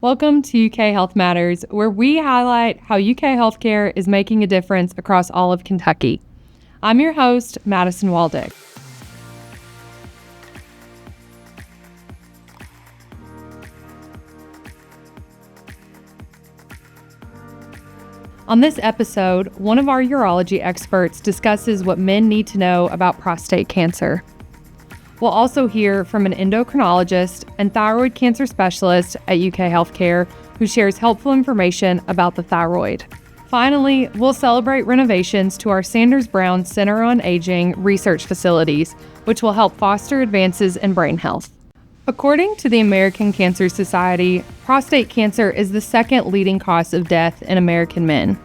Welcome to UK Health Matters, where we highlight how UK healthcare is making a difference across all of Kentucky. I'm your host, Madison Waldick. On this episode, one of our urology experts discusses what men need to know about prostate cancer. We'll also hear from an endocrinologist and thyroid cancer specialist at UK Healthcare who shares helpful information about the thyroid. Finally, we'll celebrate renovations to our Sanders Brown Center on Aging research facilities, which will help foster advances in brain health. According to the American Cancer Society, prostate cancer is the second leading cause of death in American men.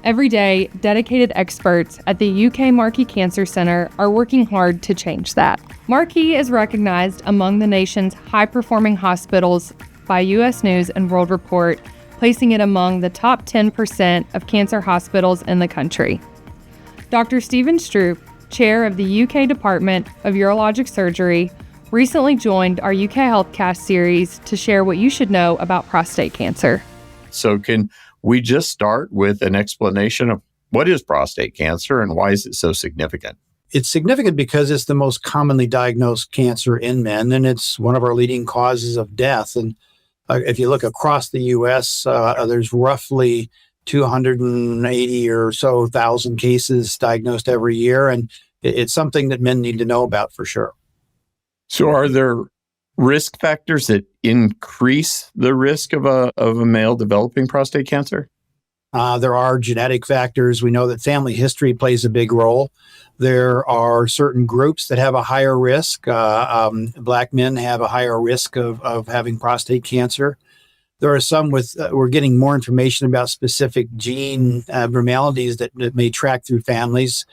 Every day, dedicated experts at the UK Markey Cancer Center are working hard to change that. Markey is recognized among the nation's high-performing hospitals by US News and World Report, placing it among the top 10% of cancer hospitals in the country. Dr. Stephen Stroop, chair of the UK Department of Urologic Surgery, recently joined our UK Healthcast series to share what you should know about prostate cancer. So can we just start with an explanation of what is prostate cancer and why is it so significant? It's significant because it's the most commonly diagnosed cancer in men, and it's one of our leading causes of death. And if you look across the U.S., there's roughly 280 or so thousand cases diagnosed every year, and it's something that men need to know about for sure. So are there risk factors that increase the risk of a male developing prostate cancer? There are genetic factors. We know that family history plays a big role. There are certain groups that have a higher risk. Black men have a higher risk of having prostate cancer. There are some with, we're getting more information about specific gene abnormalities that may track through families.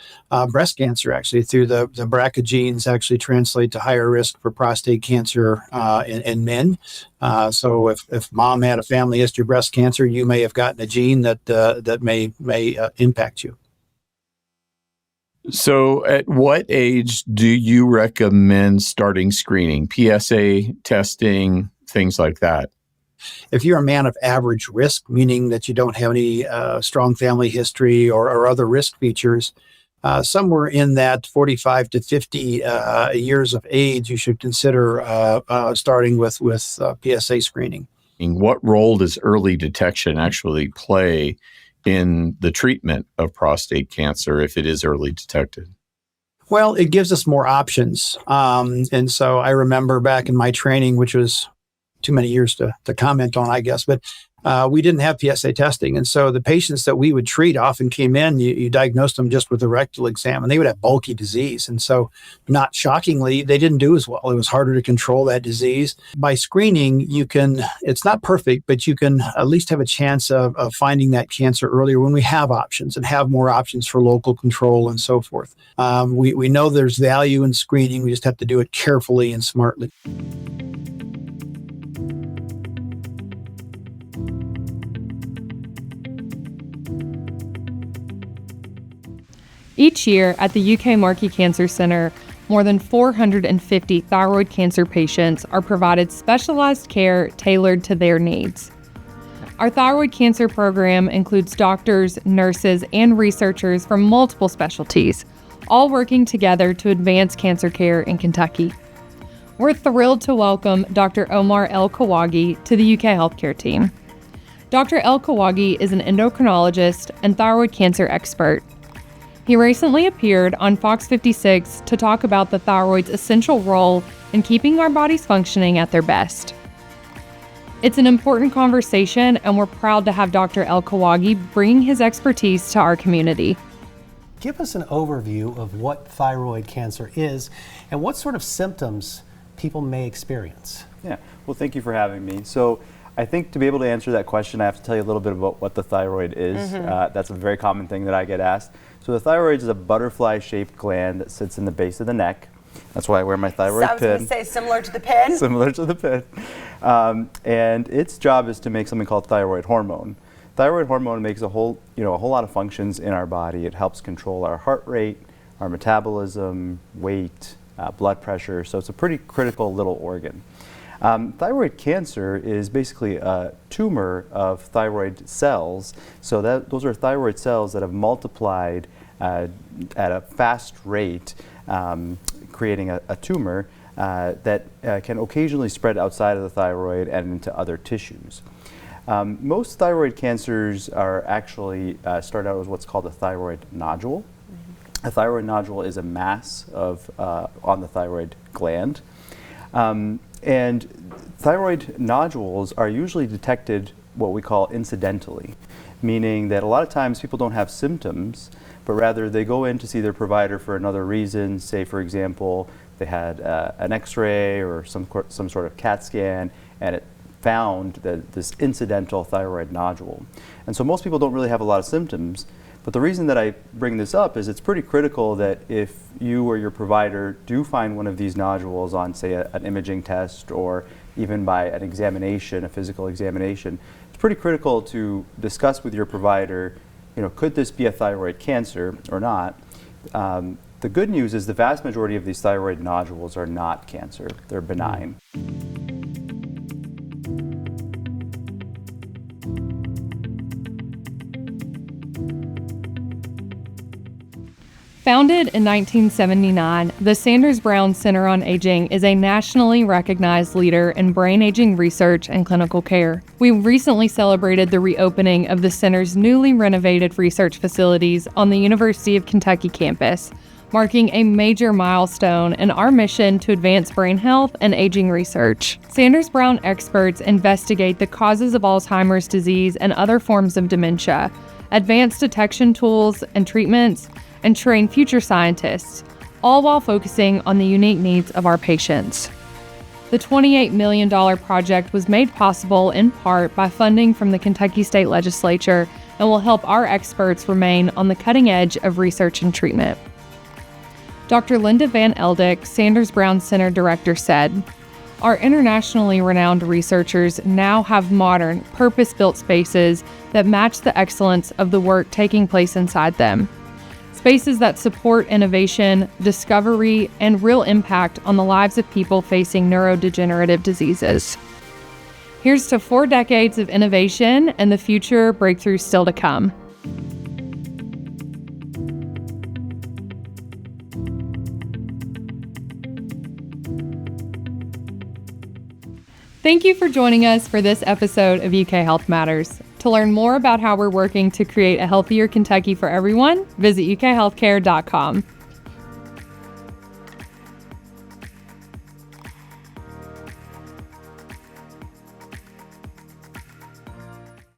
Breast cancer, actually, through the BRCA genes actually translate to higher risk for prostate cancer in men. So if mom had a family history of breast cancer, you may have gotten a gene that may impact you. So at what age do you recommend starting screening, PSA testing, things like that? If you're a man of average risk, meaning that you don't have any strong family history or other risk features, somewhere in that 45 to 50 years of age, you should consider starting with PSA screening. What role does early detection actually play in the treatment of prostate cancer if it is early detected? Well, it gives us more options. And so I remember back in my training, which was too many years to comment on, I guess, but we didn't have PSA testing. And so the patients that we would treat often came in, you diagnosed them just with a rectal exam, and they would have bulky disease. And so not shockingly, they didn't do as well. It was harder to control that disease. By screening, it's not perfect, but you can at least have a chance of finding that cancer earlier when we have options and have more options for local control and so forth. We know there's value in screening. We just have to do it carefully and smartly. Each year at the UK Markey Cancer Center, more than 450 thyroid cancer patients are provided specialized care tailored to their needs. Our thyroid cancer program includes doctors, nurses, and researchers from multiple specialties, all working together to advance cancer care in Kentucky. We're thrilled to welcome Dr. Omar El-Kawagi to the UK Healthcare team. Dr. El-Kawagi is an endocrinologist and thyroid cancer expert. He recently appeared on Fox 56 to talk about the thyroid's essential role in keeping our bodies functioning at their best. It's an important conversation, and we're proud to have Dr. El-Kawagi bringing his expertise to our community. Give us an overview of what thyroid cancer is and what sort of symptoms people may experience. Yeah, well, thank you for having me. So I think to be able to answer that question, I have to tell you a little bit about what the thyroid is. That's a very common thing that I get asked. So the thyroid is a butterfly-shaped gland that sits in the base of the neck. That's why I wear my thyroid pin. I was going to say similar to the pin. Similar to the pin. And its job is to make something called thyroid hormone. Thyroid hormone makes a whole lot of functions in our body. It helps control our heart rate, our metabolism, weight, blood pressure. So it's a pretty critical little organ. Thyroid cancer is basically a tumor of thyroid cells. So those are thyroid cells that have multiplied at a fast rate, creating a tumor that can occasionally spread outside of the thyroid and into other tissues. Most thyroid cancers are actually start out as what's called a thyroid nodule. A thyroid nodule is a mass on the thyroid gland. And thyroid nodules are usually detected what we call incidentally, meaning that a lot of times people don't have symptoms, but rather they go in to see their provider for another reason. Say, for example, they had an X-ray or some sort of CAT scan, and it found this incidental thyroid nodule. And so most people don't really have a lot of symptoms. But the reason that I bring this up is it's pretty critical that if you or your provider do find one of these nodules on, say, an imaging test or even by an examination, a physical examination, it's pretty critical to discuss with your provider, could this be a thyroid cancer or not? The good news is the vast majority of these thyroid nodules are not cancer. They're benign. Founded in 1979, the Sanders Brown Center on Aging is a nationally recognized leader in brain aging research and clinical care. We recently celebrated the reopening of the center's newly renovated research facilities on the University of Kentucky campus, marking a major milestone in our mission to advance brain health and aging research. Sanders Brown experts investigate the causes of Alzheimer's disease and other forms of dementia, advance detection tools and treatments, and train future scientists, all while focusing on the unique needs of our patients. The $28 million project was made possible in part by funding from the Kentucky State Legislature and will help our experts remain on the cutting edge of research and treatment. Dr. Linda Van Eldick, Sanders Brown Center Director, said, "Our internationally renowned researchers now have modern, purpose-built spaces that match the excellence of the work taking place inside them. Spaces that support innovation, discovery, and real impact on the lives of people facing neurodegenerative diseases." Here's to 4 decades of innovation and the future breakthroughs still to come. Thank you for joining us for this episode of UK Health Matters. To learn more about how we're working to create a healthier Kentucky for everyone, visit ukhealthcare.com.